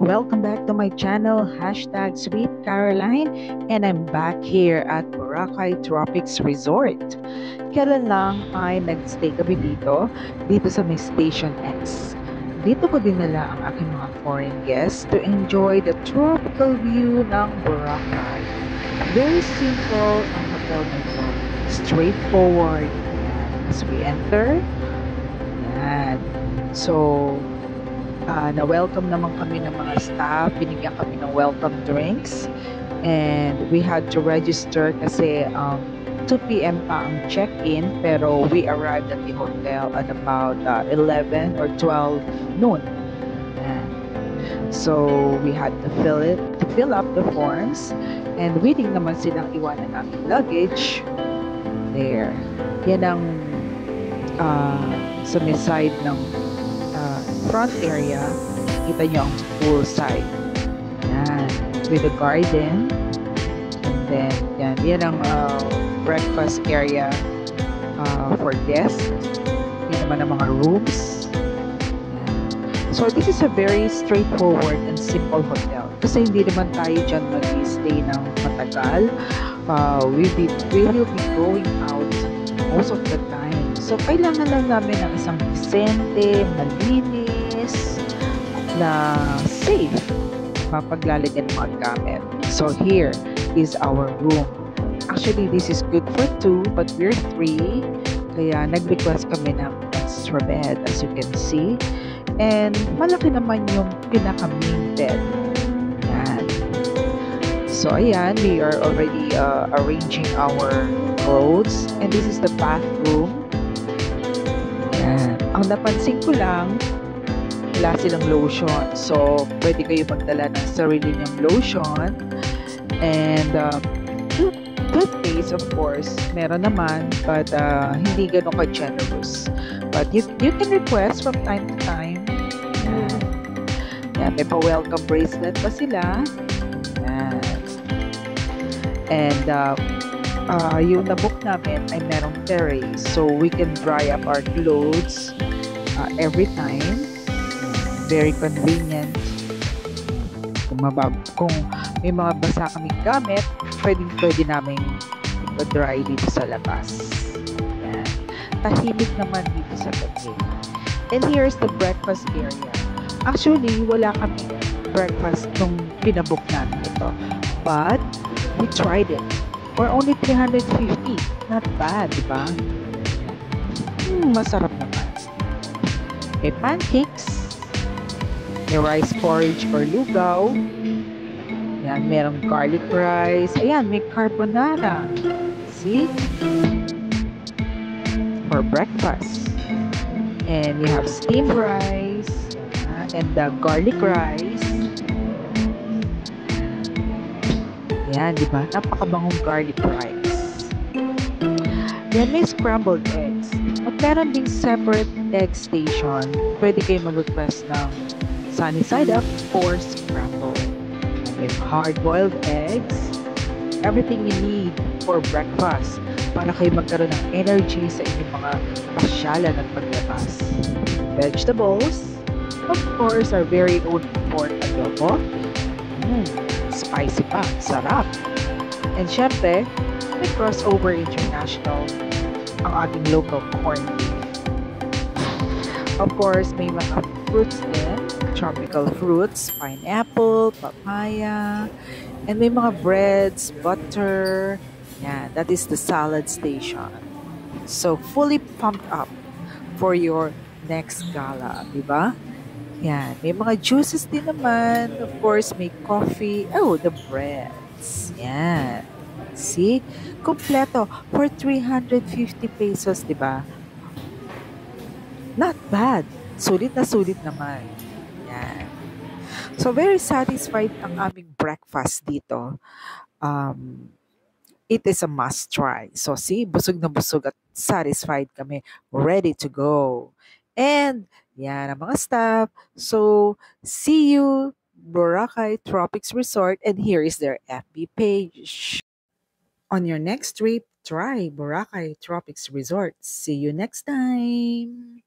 Welcome back to my channel, hashtag Sweet Caroline, and I'm back here at Boracay Tropics Resort. Kailan lang ay nagstay kami dito sa may Station X. Dito ko dinala ang aking mga foreign guests to enjoy the tropical view ng Boracay. Very simple ang hotel nito. Straightforward. Yan. As we enter, yan. So, na-welcome naman kami ng mga staff. Binigyan kami ng welcome drinks. And we had to register kasi 2 p.m. pa ang check-in. Pero we arrived at the hotel at about 11 or 12 noon. Ayan. So, we had to fill up the forms. And waiting naman silang iwanan aming luggage. There. Yan ang sa may side ng front area, kita nyo ang pool side. Yan. With a garden. And then, yan ang breakfast area for guests. Yan naman ang mga rooms. Yan. So, this is a very straightforward and simple hotel. Kasi hindi naman tayo dyan mag-stay ng matagal. We will be going out most of the time. So, kailangan lang namin ng isang disente, malinis, na safe mapaglalagyan ng mga gamit. So, here is our room. Actually, this is good for 2, but we're 3. Kaya, nag-request kami ng extra bed, as you can see. And, malaki naman yung pinaka-main bed. Ayan. So, ayan, we are already arranging our clothes. And this is the bathroom. Ayan. Ang napansin ko lang, wala silang lotion. So, pwede kayo magdala ng sarili niyong lotion. And, toothpaste, of course, meron naman. But, hindi ganun ka-generous. But, you can request from time to time. Ayan. Ayan, may pa-welcome bracelet pa sila. Ayan. And, yung nabook namin ay merong terrace. So, we can dry up our clothes every time. Very convenient. Kung may mga basa kaming gamit, pwede namin i-dry dito sa labas. Yan. Tahimik naman dito sa tabi. And here's the breakfast area. Actually, wala kami breakfast nung pinabook namin ito. But, we tried it. For only 350. Not bad, di ba? Masarap naman. May pancakes. May rice porridge or lugaw. Yan, merong garlic rice. Ayan, may carbonara. See? For breakfast. And you have steamed rice. And the garlic rice. Yan, di ba? Napakabangong garlic rice. Yan, may scrambled eggs. At meron ding separate egg station. Pwede kayo mag-request ng sunny side up or scrambled. May hard-boiled eggs. Everything you need for breakfast para kayo magkaroon ng energy sa inyong mga pasyalan at paglabas. Vegetables, of course, our very own pork adobo. Spicy pa, sarap. And syempre, may crossover international ang ating local corned beef. Of course, may mga fruits din, tropical fruits, pineapple, papaya, and may mga breads, butter. Yeah, that is the salad station. So, fully pumped up for your next gala, di ba? Yan. May mga juices din naman. Of course, may coffee. Oh, the breads. Yan. See? Kompleto. For 350 pesos, di ba? Not bad. Sulit na sulit naman. Yan. So, very satisfied ang aming breakfast dito. It is a must try. So, see? Busog na busog at satisfied kami. Ready to go. And, yan ang mga staff. So, see you, Boracay Tropics Resort, and here is their FB page. On your next trip, try Boracay Tropics Resort. See you next time.